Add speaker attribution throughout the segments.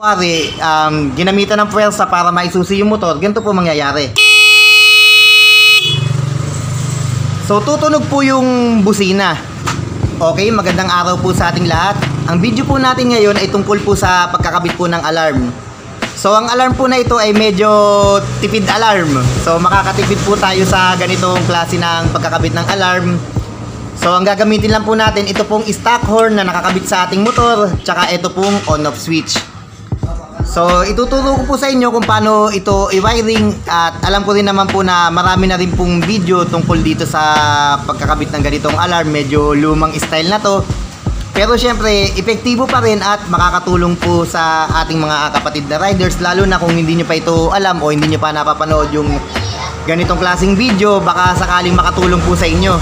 Speaker 1: Kunwari, ginamitan ng puwersa para maisusi yung motor, ganito po mangyayari. So, tutunog po yung busina. Okay, magandang araw po sa ating lahat. Ang video po natin ngayon ay tungkol po sa pagkakabit po ng alarm. So, ang alarm po na ito ay medyo tipid alarm. So, makakatipid po tayo sa ganitong klase ng pagkakabit ng alarm. So, ang gagamitin lang po natin, ito pong stock horn na nakakabit sa ating motor, tsaka ito pong on-off switch. So, ituturo ko po sa inyo kung paano ito i-wiring, at alam ko rin naman po na marami na rin pong video tungkol dito sa pagkakabit ng ganitong alarm. Medyo lumang style na to. Pero syempre, epektibo pa rin at makakatulong po sa ating mga kapatid na riders, lalo na kung hindi nyo pa ito alam o hindi nyo pa napapanood yung ganitong klaseng video, baka sakaling makatulong po sa inyo.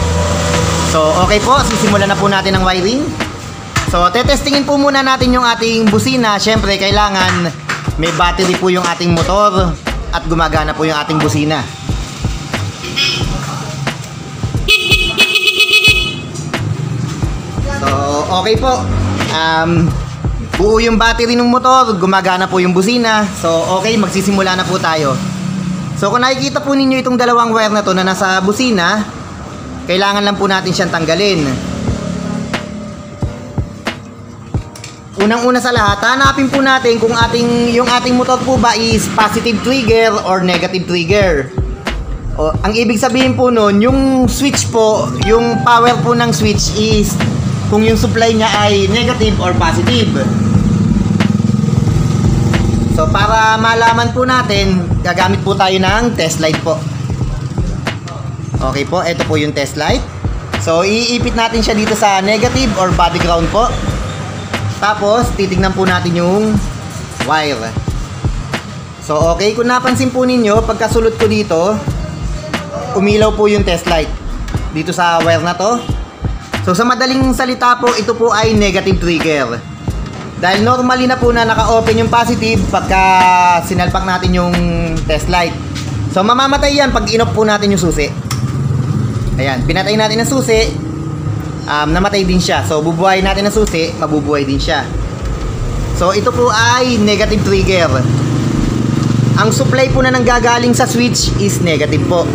Speaker 1: So, okay po, sisimulan na po natin ang wiring. So, tetestingin po muna natin yung ating busina. Syempre, kailangan may battery po yung ating motor at gumagana po yung ating busina. So, okay po. Buo yung battery ng motor, gumagana po yung busina. So, okay, magsisimula na po tayo. So, kung nakikita po ninyo itong dalawang wire na to na nasa busina, kailangan lang po natin siyang tanggalin. Unang-una sa lahat, hanapin po natin kung yung ating motor po ba is positive trigger or negative trigger. Ang ibig sabihin po nun, yung switch po, yung power po ng switch is kung yung supply niya ay negative or positive. So, para malaman po natin, gagamit po tayo ng test light po. Okay po, ito po yung test light. So, iipit natin siya dito sa negative or body ground po. Tapos, titignan po natin yung wire. So, okay. Kung napansin po ninyo, pagkasulot ko dito, umilaw po yung test light dito sa wire na to. So, sa madaling salita po, ito po ay negative trigger. Dahil normally na po na naka-open yung positive pagka sinalpak natin yung test light. So, mamamatay yan pag in-off po natin yung susi. Ayan, pinatay natin ang susi. Namatay din siya. So, bubuhay natin ang susi, mabubuhay din siya. So, ito po ay negative trigger. Ang supply po na nanggagaling sa switch is negative po.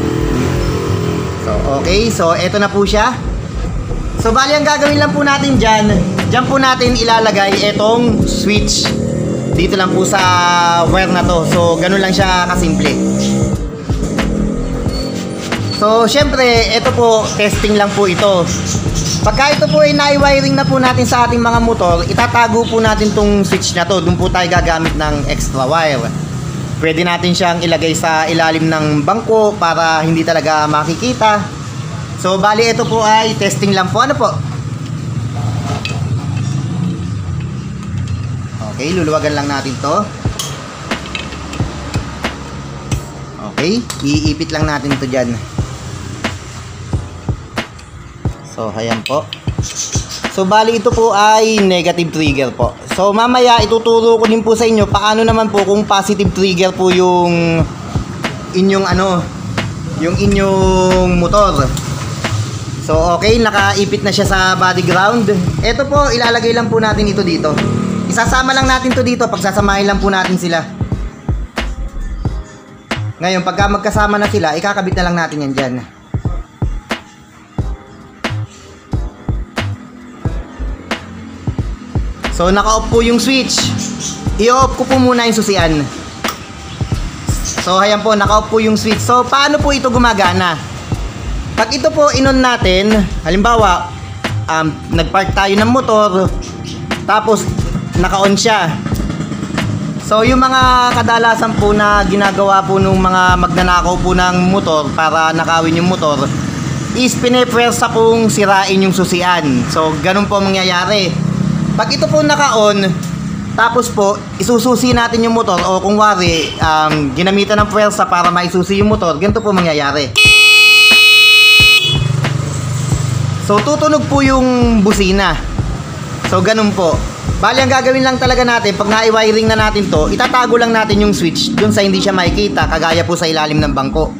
Speaker 1: So, okay. So, ito na po siya. So, bali ang gagawin lang po natin dyan po natin ilalagay itong switch. Dito lang po sa wire na to. So, ganun lang siya kasimple. So, syempre, ito po, testing lang po ito. Pagka ito po ay nai-wiring na po natin sa ating mga motor, itatago po natin tong switch na to. Doon po tayo gagamit ng extra wire. Pwede natin siyang ilagay sa ilalim ng bangko para hindi talaga makikita. So, bali ito po ay testing lang po. Ano po? Okay, luluwagan lang natin to. Okay, iipit lang natin ito dyan. So, ayan po. So, bali ito po ay negative trigger po. So, mamaya ituturo ko din po sa inyo paano naman po kung positive trigger po yung inyong yung inyong motor. So, okay, nakaipit na siya sa body ground. Ito po, ilalagay lang po natin ito dito. Isasama lang natin to dito, pagsasamahin lang po natin sila. Ngayon, pagka magkasama na sila, ikakabit na lang natin yan dyan. So, naka-off po yung switch. I-off ko po muna yung susian. So, ayan po, naka-off po yung switch. So, paano po ito gumagana? Pag ito po in-on natin, halimbawa, nag-park tayo ng motor, tapos, naka-on siya. So, yung mga kadalasan po na ginagawa po nung mga magnanakaw po ng motor para nakawin yung motor, is pinepwersa pong sirain yung susian. So, ganun po mangyayari. Pag ito po naka-on, tapos po, isususi natin yung motor, o kung wari, ginamitan ng puwersa para maisusi yung motor, ganito po mangyayari. So, tutunog po yung busina. So, ganun po. Bali, ang gagawin lang talaga natin, pag na-wiring na natin to, itatago lang natin yung switch dun sa hindi siya makikita, kagaya po sa ilalim ng bangko.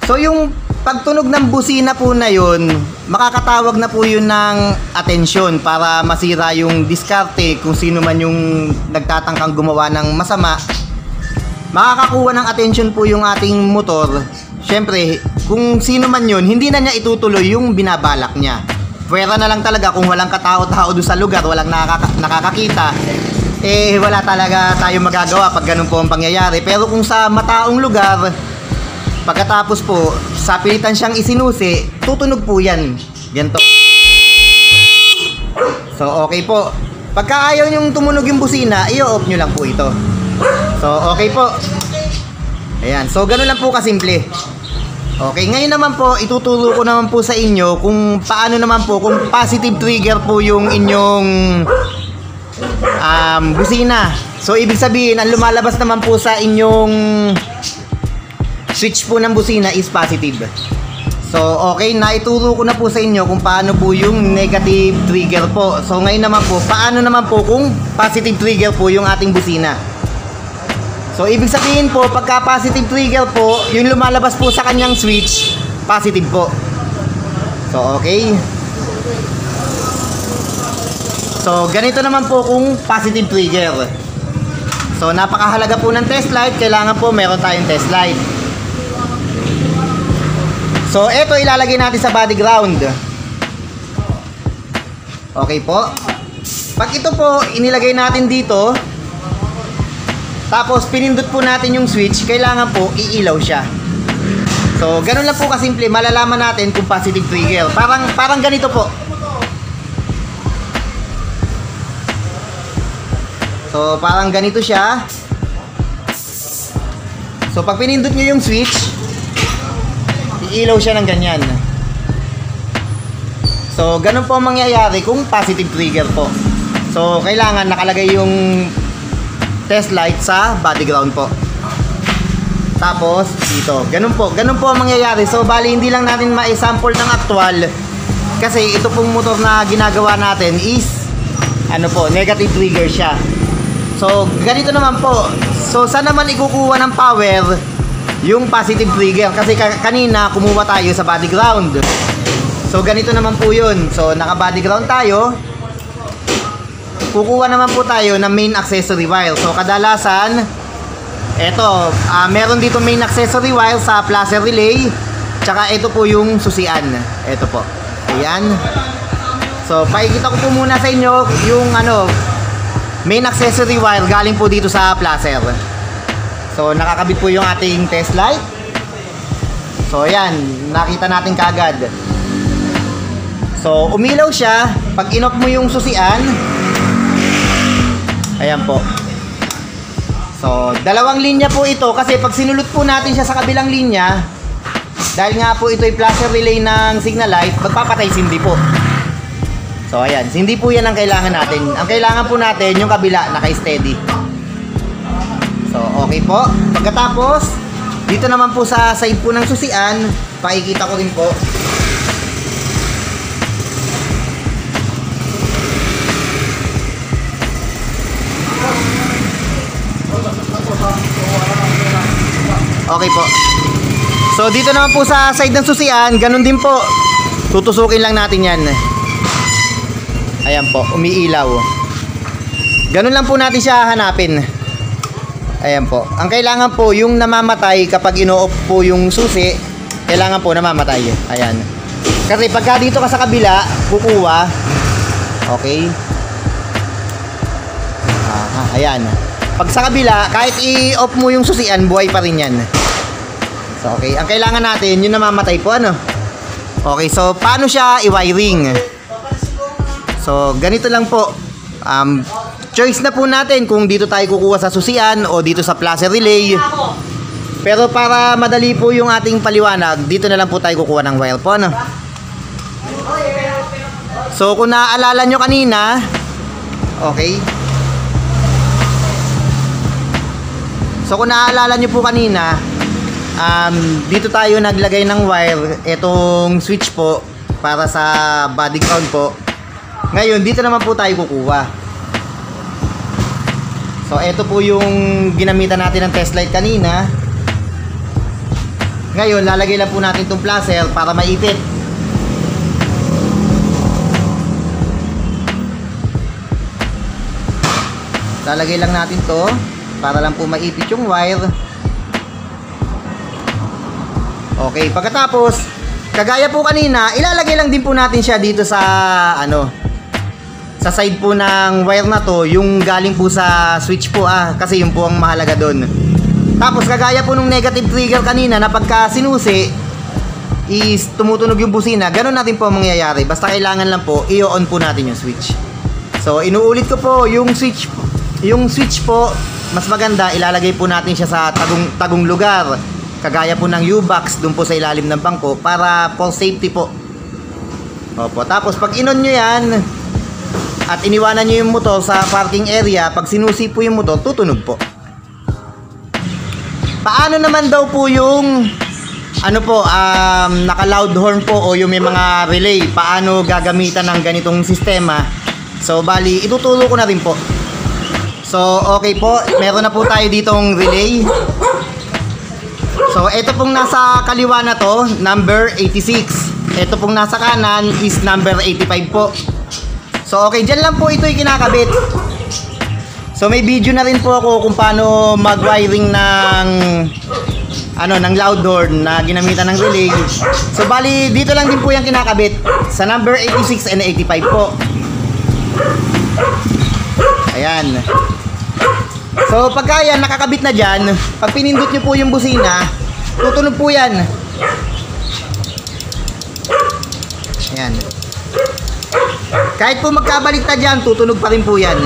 Speaker 1: So, yung pagtunog ng busina po na yun, makakatawag na po yun ng atensyon para masira yung diskarte kung sino man yung nagtatangkang gumawa ng masama. Makakakuha ng atensyon po yung ating motor. Syempre, kung sino man yun, hindi na niya itutuloy yung binabalak niya. Pwera na lang talaga kung walang katao-tao doon sa lugar, walang nakakakita, eh wala talaga tayong magagawa pag ganun po ang pangyayari. Pero kung sa mataong lugar, pagkatapos po, sa pilitan siyang isinusi, tutunog po yan. Ganito. So, okay po. Pagka ayaw nyong tumunog yung busina, i-off nyo lang po ito. So, okay po. Ayan. So, ganun lang po kasimple. Okay, ngayon naman po, ituturo ko naman po sa inyo kung paano naman po, kung positive trigger po yung inyong busina. So, ibig sabihin, ang lumalabas naman po sa inyong switch po ng busina is positive. So, okay, naituro ko na po sa inyo kung paano po yung negative trigger po. So, ngayon naman po, paano naman po kung positive trigger po yung ating busina. So, ibig sabihin po, pagka positive trigger po, yung lumalabas po sa kanyang switch, positive po. So, okay. So, ganito naman po kung positive trigger. So, napakahalaga po ng test light. Kailangan po meron tayong test light. So, eto ilalagay natin sa body ground. Okay po. Pag ito po, inilagay natin dito, tapos pinindot po natin yung switch, kailangan po iilaw siya. So, ganun lang po kasimple, malalaman natin kung positive trigger. Parang ganito po. So, parang ganito siya. So, pag pinindot nyo yung switch, iilaw siya ng ganyan. So, ganun po ang mangyayari kung positive trigger po. So, kailangan nakalagay yung test light sa body ground po. Tapos, dito. Ganun po ang mangyayari. So, bali, hindi lang natin ma-sample ng actual. Kasi, ito pong motor na ginagawa natin is, negative trigger siya. So, ganito naman po. So, saan naman ikukuha ng power yung positive trigger? Kasi kanina, kumuha tayo sa body ground. So, ganito naman po yun. So, naka-body ground tayo. Kukuha naman po tayo ng main accessory wire. So, kadalasan, meron dito main accessory wire sa placer relay. Tsaka ito po yung susian. Ito po. Ayan. So, paikita ko po muna sa inyo yung main accessory wire galing po dito sa placer. So, nakakabit po yung ating test light. So, ayan. Nakita natin kagad. So, umilaw siya. Pag in-off mo yung susian, ayan po. So, dalawang linya po ito kasi pag sinulot po natin siya sa kabilang linya, dahil nga po ito ay placer relay ng signal light, magpapatay sindi po. So, ayan. Sindi po yan ang kailangan natin. Ang kailangan po natin, yung kabila, naka-steady. So, okay po. Pagkatapos, dito naman po sa side po ng susian, pakikita ko rin po. Okay po. So, dito naman po sa side ng susian, ganun din po. Tutusukin lang natin yan. Ayan po, umiilaw. Ganun lang po natin siya hanapin. Ayan po. Ang kailangan po, yung namamatay kapag ino-off po yung susi, kailangan po namamatay. Ayan. Kasi pagka dito ka sa kabila, kukuha. Okay. Ayan. Pag sa kabila, kahit i-off mo yung susian, buhay pa rin yan. So, okay. Ang kailangan natin, yung namamatay po, Okay, so, paano siya i-wiring? So, ganito lang po. Choice na po natin kung dito tayo kukuha sa susian o dito sa placer relay. Pero para madali po yung ating paliwanag, dito na lang po tayo kukuha ng wire po, So, kung naaalala nyo kanina, okay. So, kung naaalala nyo po kanina, dito tayo naglagay ng wire, itong switch po, para sa body ground po. Ngayon, dito naman po tayo kukuha. So, ito po yung ginamitan natin ng test light kanina. Ngayon, lalagay lang po natin itong placer para maipit. Lalagay lang natin to para lang po maipit yung wire. Okay, pagkatapos, kagaya po kanina, ilalagay lang din po natin siya dito sa sa side po ng wire na to, yung galing po sa switch po kasi yun po ang mahalaga doon. Tapos kagaya po nung negative trigger kanina na pagka sinusi is tumutunog yung busina, ganun natin po ang mangyayari. Basta kailangan lang po i-on po natin yung switch. So inuulit ko po, yung switch po, mas maganda ilalagay po natin siya sa tagong lugar. Kagaya po ng U-box doon po sa ilalim ng bangko para for safety po. Opo, tapos pag inon nyo yan at iniwanan nyo yung motor sa parking area, pag sinusi po yung motor, tutunog po. Paano naman daw po yung naka loud horn po o yung may mga relay? Paano gagamitan ng ganitong sistema? So bali, ituturo ko na rin po. So okay po, meron na po tayo ditong relay. So ito pong nasa kaliwa na to, number 86. Ito pong nasa kanan is number 85 po. So okay, dyan lang po ito yung kinakabit. So may video na rin po ako kung paano mag-wiring ng loud horn na ginamitan ng relay. So bali dito lang din po yung kinakabit sa number 86 and 85 po. Ayan. So pagka yan nakakabit na dyan, pag pinindot nyo po yung busina, tutunog po yan. Ayan. Kahit po magkabaliktad dyan, tutunog pa rin po yan.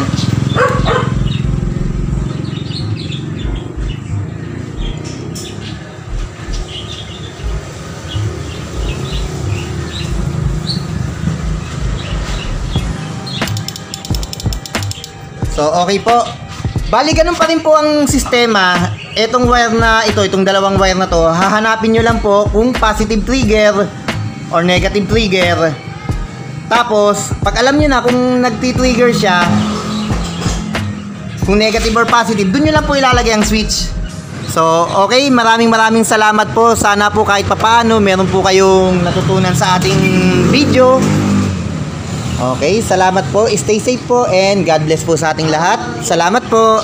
Speaker 1: So okay po. Bali ganun pa rin po ang sistema. Etong wire na ito, itong dalawang wire na to, hahanapin nyo lang po kung positive trigger or negative trigger. Tapos pag alam nyo na kung nagti-trigger siya, kung negative or positive, dun nyo lang po ilalagay ang switch. So okay, maraming salamat po. Sana po kahit papaano meron po kayong natutunan sa ating video. Okay, salamat po. Stay safe po and God bless po sa ating lahat. Salamat po.